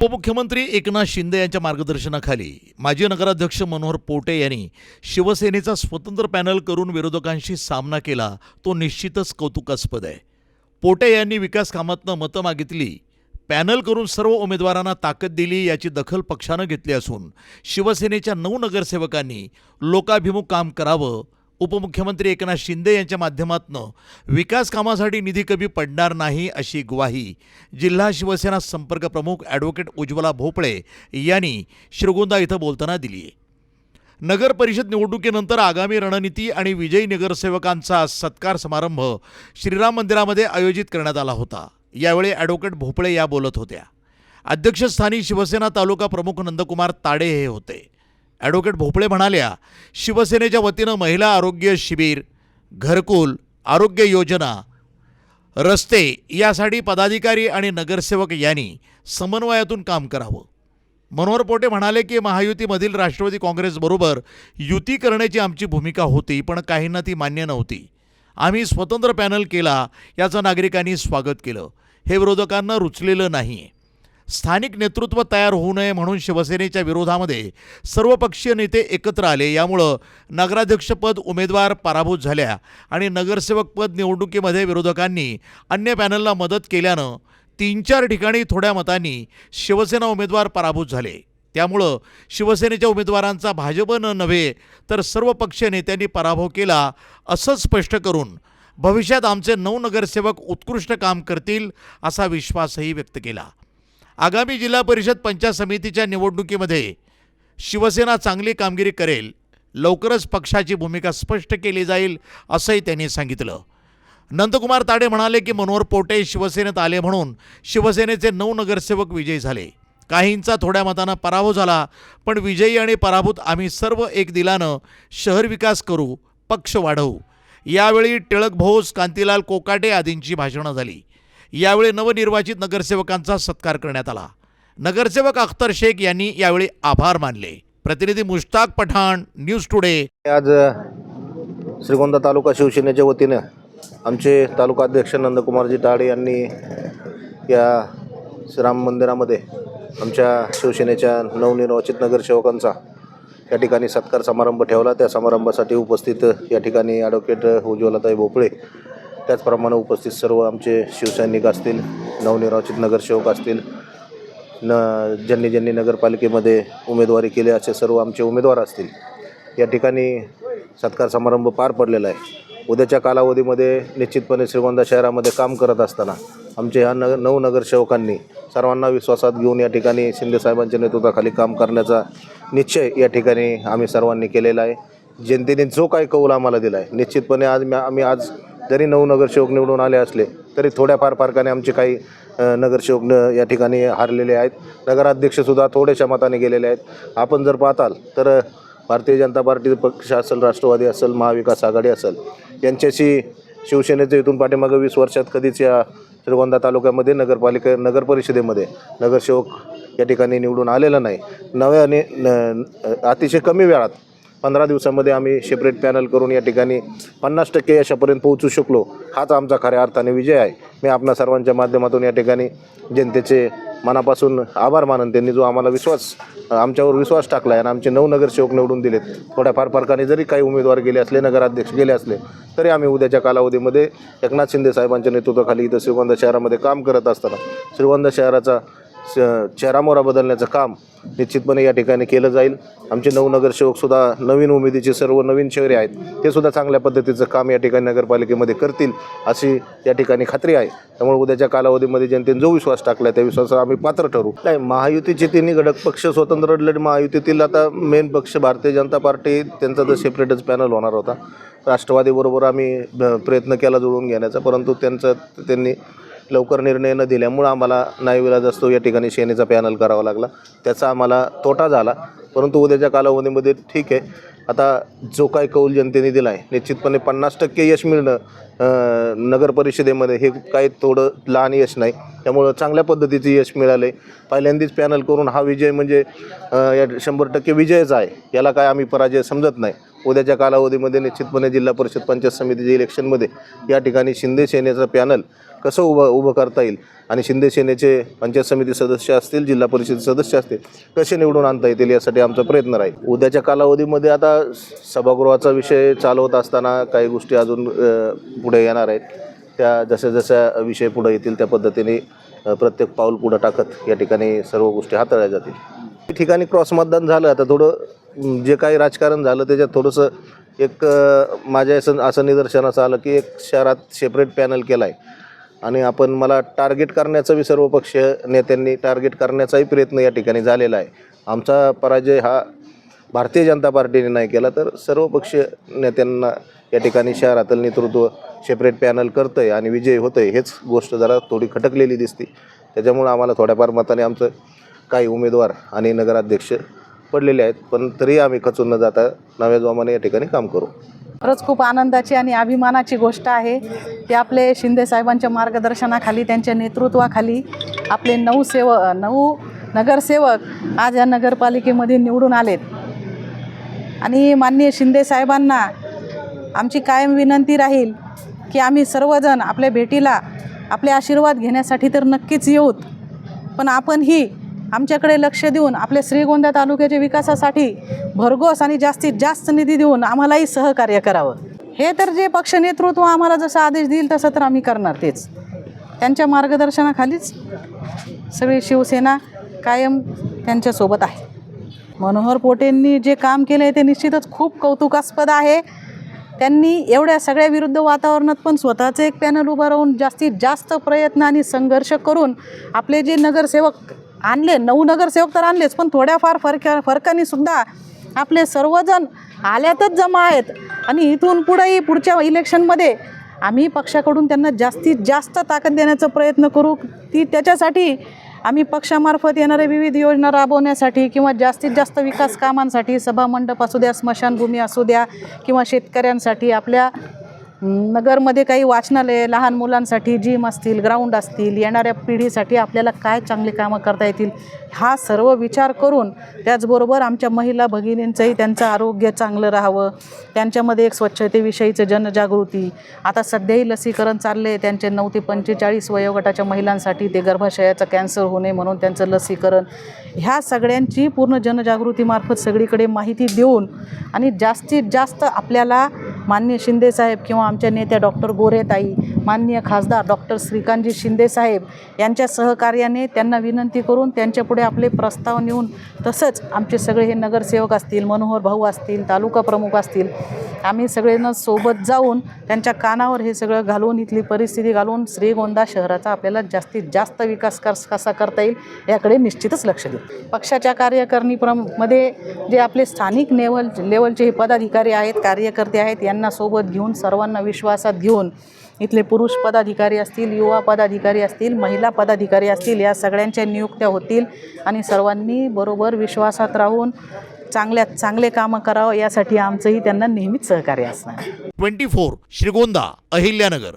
उपमुख्यमंत्री एकनाथ शिंदे यांच्या मार्गदर्शनाखाली माजी नगराध्यक्ष मनोहर पोटे यांनी शिवसेनेचा स्वतंत्र पॅनल करून विरोधकांशी सामना केला, तो निश्चितच कौतुकास्पद आहे। पोटे यांनी विकास कामातनं मतं मागितली, पॅनल करून सर्व उमेदवारांना ताकद दिली, याची दखल पक्षानं घेतली असून शिवसेनेच्या 9 नगरसेवकांनी लोकाभिमुख काम करावं। उपमुख्यमंत्री एकनाथ शिंदे यांच्या माध्यमातून विकास कामासाठी निधी कमी पडणार नाही अशी ग्वाही जिल्हा शिवसेना संपर्क प्रमुख ॲडव्होकेट उज्ज्वला भोपळे यांनी श्रीगोंदा इथं बोलताना दिली आहे। नगर परिषद निवडणुकीनंतर आगामी रणनीती आणि विजयी नगरसेवकांचा सत्कार समारंभ श्रीराम मंदिरामध्ये आयोजित करण्यात आला होता। यावेळी ॲडव्होकेट भोपळे या बोलत होत्या। अध्यक्षस्थानी शिवसेना तालुका प्रमुख नंदकुमार ताडे हे होते। ॲडव्होकेट भोपळे म्हणाल्या, शिवसेनेच्या वतीनं महिला आरोग्य शिबिर, घरकुल, आरोग्य योजना, रस्ते यासाठी पदाधिकारी आणि नगरसेवक यांनी समन्वयातून काम करावं। मनोहर पोटे म्हणाले की महायुतीमधील राष्ट्रवादी काँग्रेसबरोबर युती करण्याची आमची भूमिका होती, पण काहींना ती मान्य नव्हती। आम्ही स्वतंत्र पॅनल केला, याचं नागरिकांनी स्वागत केलं। हे विरोधकांना रुचलेलं नाही। स्थानिक नेतृत्व तयार होऊ नये म्हणून शिवसेनेच्या विरोधामध्ये सर्वपक्षीय नेते एकत्र आले। यामुळं नगराध्यक्षपद उमेदवार पराभूत झाल्या आणि नगरसेवक पद निवडणुकीमध्ये विरोधकांनी अन्य पॅनलला मदत केल्यानं 3-4 ठिकाणी थोड्या मतांनी शिवसेना उमेदवार पराभूत झाले। त्यामुळं शिवसेनेच्या उमेदवारांचा भाजपनं नव्हे तर सर्वपक्षीय नेत्यांनी पराभव केला, असं स्पष्ट करून भविष्यात आमचे 9 नगरसेवक उत्कृष्ट काम करतील असा विश्वासही व्यक्त केला। आगामी जिल्हा परिषद पंचायत समितीच्या निवडणुकीमध्ये शिवसेना चांगली कामगिरी करेल, लवकरच पक्षाची भूमिका स्पष्ट केली जाईल असंही त्यांनी सांगितलं। नंदकुमार ताडे म्हणाले की मनोहर पोटे शिवसेनेत आले म्हणून शिवसेनेचे 9 नगरसेवक विजयी झाले। काहींचा थोड्या मतानं पराभव झाला, पण विजयी आणि पराभूत आम्ही सर्व एक दिलानं शहर विकास करू, पक्ष वाढवू। यावेळी टिळक भोस, कांतीलाल कोकाटे आदींची भाषणं झाली। यावेळी नवनिर्वाचित नगरसेवकांचा सत्कार करण्यात आला। नगरसेवक अख्तर शेख यांनी यावेळी आभार मानले। प्रतिनिधी मुश्ताक पठाण, न्यूज टुडे। आज श्रीगोंदा तालुका शिवसेनेच्या वतीने आमचे तालुका अध्यक्ष नंदकुमारजी ताडे यांनी या श्रीराम मंदिरामध्ये आमच्या शिवसेनेच्या नवनिर्वाचित नगरसेवकांचा या ठिकाणी सत्कार समारंभ ठेवला। त्या समारंभासाठी उपस्थित या ठिकाणी ॲडव्होकेट उज्ज्वलाताई भोपळे, त्याचप्रमाणे उपस्थित सर्व आमचे शिवसैनिक असतील, नवनिर्वाचित नगरसेवक असतील, ज्यांनी नगरपालिकेमध्ये उमेदवारी केली असे सर्व आमचे उमेदवार असतील। या ठिकाणी सत्कार समारंभ पार पडलेला आहे। उद्याच्या कालावधीमध्ये निश्चितपणे श्रीगोंदा शहरामध्ये काम करत असताना आमचे ह्या 9 नगरसेवकांनी सर्वांना विश्वासात घेऊन या ठिकाणी शिंदेसाहेबांच्या नेतृत्वाखाली काम करण्याचा निश्चय या ठिकाणी आम्ही सर्वांनी केलेला आहे। जनतेने जो काही कौल आम्हाला दिला आहे, निश्चितपणे आम्ही आज जरी 9 नगरसेवक निवडून आले असले तरी थोड्याफार फरकाने आमचे काही नगरसेवक या ठिकाणी हारलेले आहेत। नगराध्यक्षसुद्धा थोड्याशा मताने गेलेले आहेत। आपण जर पाहताल तर भारतीय जनता पार्टी पक्ष असेल, राष्ट्रवादी असेल, महाविकास आघाडी असेल, यांच्याशी शिवसेनेचं इथून पाठीमागं 20 वर्षात कधीच या श्रीगोंदा तालुक्यामध्ये नगर परिषदेमध्ये नगरसेवक या ठिकाणी निवडून आलेला नाही। नव्याने अतिशय कमी वेळात 15 दिवसामध्ये आम्ही सेपरेट पॅनल करून या ठिकाणी 50% यशापर्यंत पोहोचू शकलो। हाच आमचा खऱ्या अर्थाने विजय आहे। मी आपणा सर्वांच्या माध्यमातून या ठिकाणी जनतेचे मनापासून आभार मानन। त्यांनी जो आमच्यावर विश्वास टाकला आहे आणि आमचे 9 नगरसेवक निवडून दिलेत। थोड्याफार फरकाने जरी काही उमेदवार गेले असले, नगराध्यक्ष गेले असले, तरी आम्ही उद्याच्या कालावधीमध्ये एकनाथ शिंदे साहेबांच्या नेतृत्वाखाली इथं श्रीगोंदा शहरामध्ये काम करत असताना श्रीगोंदा शहराचा चेहरामोहरा बदलण्याचं काम निश्चितपणे या ठिकाणी केलं जाईल। आमचे 9 नगरसेवकसुद्धा नवीन उमेदीचे सर्व नवीन चेहरे आहेत, ते सुद्धा चांगल्या पद्धतीचं काम या ठिकाणी नगरपालिकेमध्ये करतील अशी या ठिकाणी खात्री आहे। त्यामुळे उद्याच्या कालावधीमध्ये जनतेने जो विश्वास टाकला त्या विश्वासाला आम्ही पात्र ठरू। नाही, महायुतीचे 3 घटक पक्ष स्वतंत्र लढले। महायुतीतील आता मेन पक्ष भारतीय जनता पार्टी, त्यांचा तर सेपरेटच पॅनल होणार होता। राष्ट्रवादीबरोबर आम्ही प्रयत्न केला जुळवून घेण्याचा, परंतु त्यांनी लवकर निर्णय न दिल्यामुळं आम्हाला नाईविलाज असतो या ठिकाणी सेनेचा पॅनल करावा लागला। त्याचा आम्हाला तोटा झाला, परंतु उद्याच्या कालावधीमध्ये ठीक आहे। आता जो काही कौल जनतेने दिला आहे, निश्चितपणे 50% यश मिळणं नगर परिषदेमध्ये हे काही थोडं लहान यश नाही। त्यामुळं चांगल्या पद्धतीचे यश मिळाले। पहिल्यांदाच पॅनल करून हा विजय म्हणजे 100% विजयच आहे, याला काय आम्ही पराजय समजत नाही। उद्याच्या कालावधीमध्ये निश्चितपणे जिल्हा परिषद पंचायत समितीच्या इलेक्शनमध्ये या ठिकाणी शिंदे सेनेचं पॅनल कसं उभं करता येईल आणि शिंदे सेनेचे पंचायत समिती सदस्य असतील, जिल्हा परिषद सदस्य असतील, कसे निवडून आणता येतील यासाठी आमचा प्रयत्न राहील. उद्याच्या कालावधीमध्ये आता सभागृहाचा विषय चालवत असताना काही गोष्टी अजून पुढे येणार आहेत. त्या जशा जशा विषय पुढे येतील त्या पद्धतीने प्रत्येक पाऊल पुढं टाकत या ठिकाणी सर्व गोष्टी हाताळल्या जातील. या ठिकाणी क्रॉस मतदान झालं. आता थोडं जे काही राजकारण झालं त्याच्यात थोडंसं एक माझ्या असं निदर्शनास आलं की एक शहरात सेपरेट पॅनल केला आहे आणि मला टार्गेट करण्याचा सर्व पक्षीय नेत्यांनी टार्गेट करण्याचाही प्रयत्न या ठिकाणी झालेला आहे. आमचा पराजय हा भारतीय जनता पार्टीने नाही केला तर सर्व पक्षीय नेत्यांना या ठिकाणी शहरातील नेतृत्व सेपरेट पॅनल करतं आहे आणि विजयी होतं आहे. हेच गोष्ट जरा थोडी खटकलेली दिसते. त्याच्यामुळं आम्हाला थोड्याफार मताने आमचं काही उमेदवार आणि नगराध्यक्ष पडलेले आहेत, पण तरी आम्ही खचून न जाता नव्या जोमाने या ठिकाणी काम करू. खरंच खूप आनंदाची आणि अभिमानाची गोष्ट आहे की आपले शिंदे साहेबांच्या मार्गदर्शनाखाली, त्यांच्या नेतृत्वाखाली आपले 9 नगरसेवक आज या नगरपालिकेमध्ये निवडून आलेत. आणि माननीय शिंदे साहेबांना आमची कायम विनंती राहील की आम्ही सर्वजण आपल्या भेटीला आपले आशीर्वाद घेण्यासाठी तर नक्कीच येऊत, पण आपणही आमच्याकडे लक्ष देऊन आपल्या श्रीगोंदा तालुक्याच्या विकासासाठी भरघोस आणि जास्तीत जास्त निधी देऊन आम्हालाही सहकार्य करावं. हे तर जे पक्ष नेतृत्व आम्हाला जसा आदेश देईल तसं तर आम्ही करणार. तेच त्यांच्या मार्गदर्शनाखालीच सगळी शिवसेना कायम त्यांच्यासोबत आहे. मनोहर पोटेंनी जे काम केलं आहे ते निश्चितच खूप कौतुकास्पद आहे. त्यांनी एवढ्या सगळ्या विरुद्ध वातावरणात पण स्वतःचं एक पॅनल उभं राहून जास्तीत जास्त प्रयत्न आणि संघर्ष करून आपले जे नगरसेवक आणले, 9 नगरसेवक तर आणलेच, पण थोड्याफार फरकाने सुद्धा आपले सर्वजण आल्यातच जमा आहेत. आणि इथून पुढेही पुढच्या इलेक्शनमध्ये आम्ही पक्षाकडून त्यांना जास्तीत जास्त ताकद देण्याचा प्रयत्न करू. त्याच्यासाठी आम्ही पक्षामार्फत येणाऱ्या विविध योजना राबवण्यासाठी किंवा जास्तीत जास्त विकास कामांसाठी, सभामंडप असू द्या, स्मशानभूमी असू द्या, किंवा शेतकऱ्यांसाठी आपल्या नगरमध्ये काही वाचनालय, लहान मुलांसाठी जिम असतील, ग्राउंड असतील, येणाऱ्या पिढीसाठी आपल्याला काय चांगले कामं करता येतील हा सर्व विचार करून, त्याचबरोबर आमच्या महिला भगिनींचंही त्यांचं आरोग्य चांगलं राहावं, त्यांच्यामध्ये एक स्वच्छतेविषयीचं जनजागृती. आता सध्याही लसीकरण चाललं आहे त्यांचे 9 ते 45 वयोगटाच्या महिलांसाठी, ते गर्भाशयाचा कॅन्सर होऊ नये म्हणून त्यांचं लसीकरण. ह्या सगळ्यांची पूर्ण जनजागृतीमार्फत सगळीकडे माहिती देऊन आणि जास्तीत जास्त आपल्याला माननीय शिंदेसाहेब किंवा आमच्या नेत्या डॉक्टर गोरेताई, माननीय खासदार डॉक्टर श्रीकांतजी शिंदेसाहेब यांच्या सहकार्याने त्यांना विनंती करून त्यांच्यापुढे आपले प्रस्ताव नेऊन, तसंच आमचे सगळे हे नगरसेवक असतील, मनोहर भाऊ असतील, तालुका प्रमुख असतील, आम्ही सगळ्यांना सोबत जाऊन त्यांच्या कानावर हे सगळं घालून, इथली परिस्थिती घालून श्रीगोंदा शहराचा आपल्याला जास्तीत जास्त विकास कसा करता येईल याकडे निश्चितच लक्ष देऊ. पक्षाच्या कार्यकारिणीमध्ये जे आपले स्थानिक लेवलचे हे पदाधिकारी आहेत, कार्यकर्ते आहेत, यांना सोबत घेऊन, सर्वांना विश्वासात घेऊन, इथले पुरुष पदाधिकारी असतील, युवा पदाधिकारी असतील, महिला पदाधिकारी असतील, या सगळ्यांच्या नियुक्त्या होतील आणि सर्वांनी बरोबर विश्वासात राहून चांगल्यात चांगले कामं करावं यासाठी आमचंही त्यांना नेहमीच सहकार्य असणार. 24 श्रीगोंदा, अहिल्यानगर.